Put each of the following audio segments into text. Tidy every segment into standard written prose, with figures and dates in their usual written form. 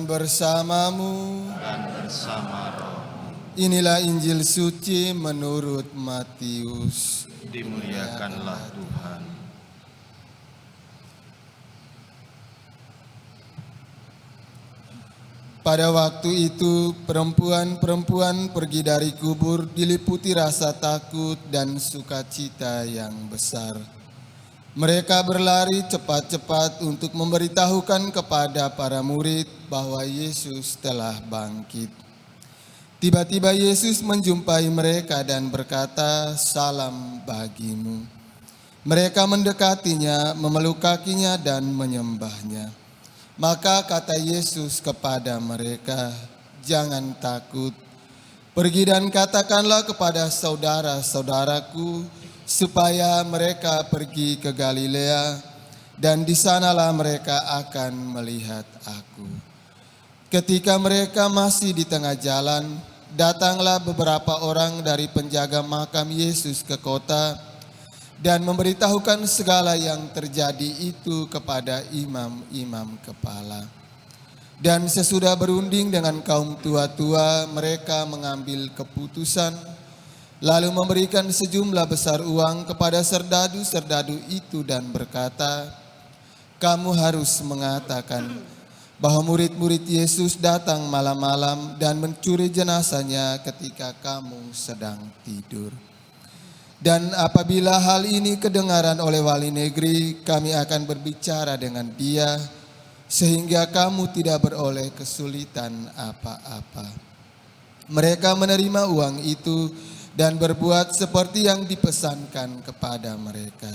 bersamamu. Dan bersama roh. Inilah Injil suci menurut Matius. Dimuliakanlah Tuhan. Pada waktu itu perempuan-perempuan pergi dari kubur diliputi rasa takut dan sukacita yang besar. Mereka berlari cepat-cepat untuk memberitahukan kepada para murid bahwa Yesus telah bangkit. Tiba-tiba Yesus menjumpai mereka dan berkata, "Salam bagimu." Mereka mendekatinya, memeluk kakinya dan menyembahnya. Maka kata Yesus kepada mereka, "Jangan takut. Pergi dan katakanlah kepada saudara-saudaraku supaya mereka pergi ke Galilea, dan di sanalah mereka akan melihat aku." Ketika mereka masih di tengah jalan, datanglah beberapa orang dari penjaga makam Yesus ke kota dan memberitahukan segala yang terjadi itu kepada imam-imam kepala. Dan sesudah berunding dengan kaum tua-tua, mereka mengambil keputusan, lalu memberikan sejumlah besar uang kepada serdadu-serdadu itu dan berkata, "Kamu harus mengatakan bahwa murid-murid Yesus datang malam-malam dan mencuri jenazahnya ketika kamu sedang tidur. Dan apabila hal ini kedengaran oleh wali negeri, kami akan berbicara dengan dia sehingga kamu tidak beroleh kesulitan apa-apa." Mereka menerima uang itu dan berbuat seperti yang dipesankan kepada mereka.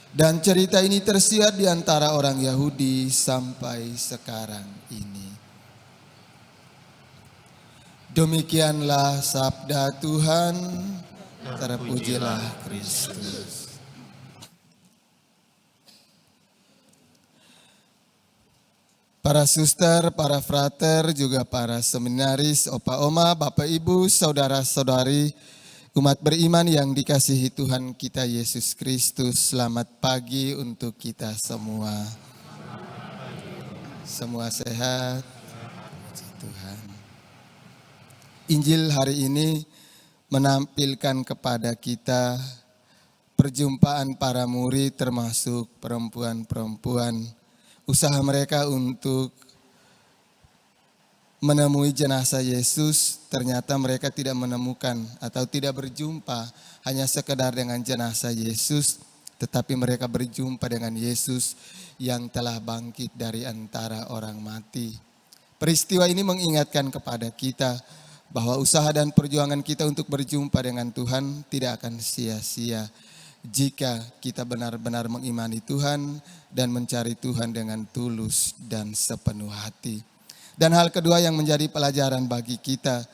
Dan cerita ini tersiar di antara orang Yahudi sampai sekarang ini. Demikianlah sabda Tuhan. Terpujilah Kristus. Para suster, para frater, juga para seminaris, opa oma, bapak ibu, saudara-saudari, umat beriman yang dikasihi Tuhan kita Yesus Kristus, selamat pagi untuk kita semua. Semua sehat, puji Tuhan. Injil hari ini menampilkan kepada kita perjumpaan para murid termasuk perempuan-perempuan, usaha mereka untuk menemui jenazah Yesus. Ternyata mereka tidak menemukan atau tidak berjumpa hanya sekedar dengan jenazah Yesus, tetapi mereka berjumpa dengan Yesus yang telah bangkit dari antara orang mati. Peristiwa ini mengingatkan kepada kita bahwa usaha dan perjuangan kita untuk berjumpa dengan Tuhan tidak akan sia-sia jika kita benar-benar mengimani Tuhan dan mencari Tuhan dengan tulus dan sepenuh hati. Dan hal kedua yang menjadi pelajaran bagi kita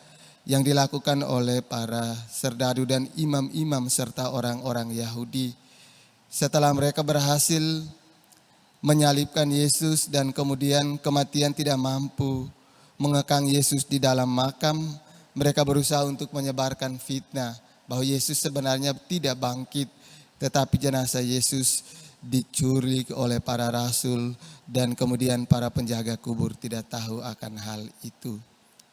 yang dilakukan oleh para serdadu dan imam-imam serta orang-orang Yahudi setelah mereka berhasil menyalibkan Yesus dan kemudian kematian tidak mampu mengekang Yesus di dalam makam, mereka berusaha untuk menyebarkan fitnah bahwa Yesus sebenarnya tidak bangkit, tetapi jenazah Yesus diculik oleh para rasul dan kemudian para penjaga kubur tidak tahu akan hal itu.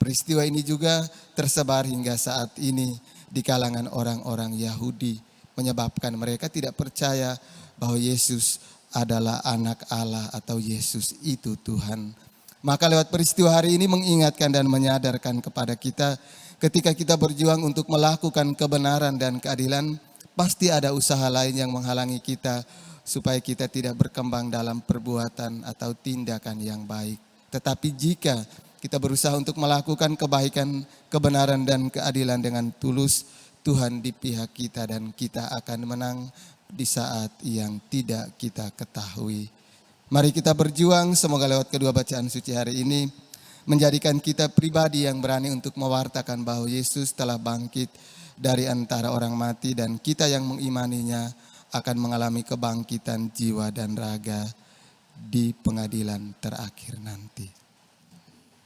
Peristiwa ini juga tersebar hingga saat ini di kalangan orang-orang Yahudi, menyebabkan mereka tidak percaya bahwa Yesus adalah anak Allah atau Yesus itu Tuhan. Maka lewat peristiwa hari ini mengingatkan dan menyadarkan kepada kita, ketika kita berjuang untuk melakukan kebenaran dan keadilan, pasti ada usaha lain yang menghalangi kita supaya kita tidak berkembang dalam perbuatan atau tindakan yang baik. Tetapi jika kita berusaha untuk melakukan kebaikan, kebenaran dan keadilan dengan tulus, Tuhan di pihak kita dan kita akan menang di saat yang tidak kita ketahui. Mari kita berjuang, semoga lewat kedua bacaan suci hari ini menjadikan kita pribadi yang berani untuk mewartakan bahwa Yesus telah bangkit dari antara orang mati dan kita yang mengimaninya akan mengalami kebangkitan jiwa dan raga di pengadilan terakhir nanti.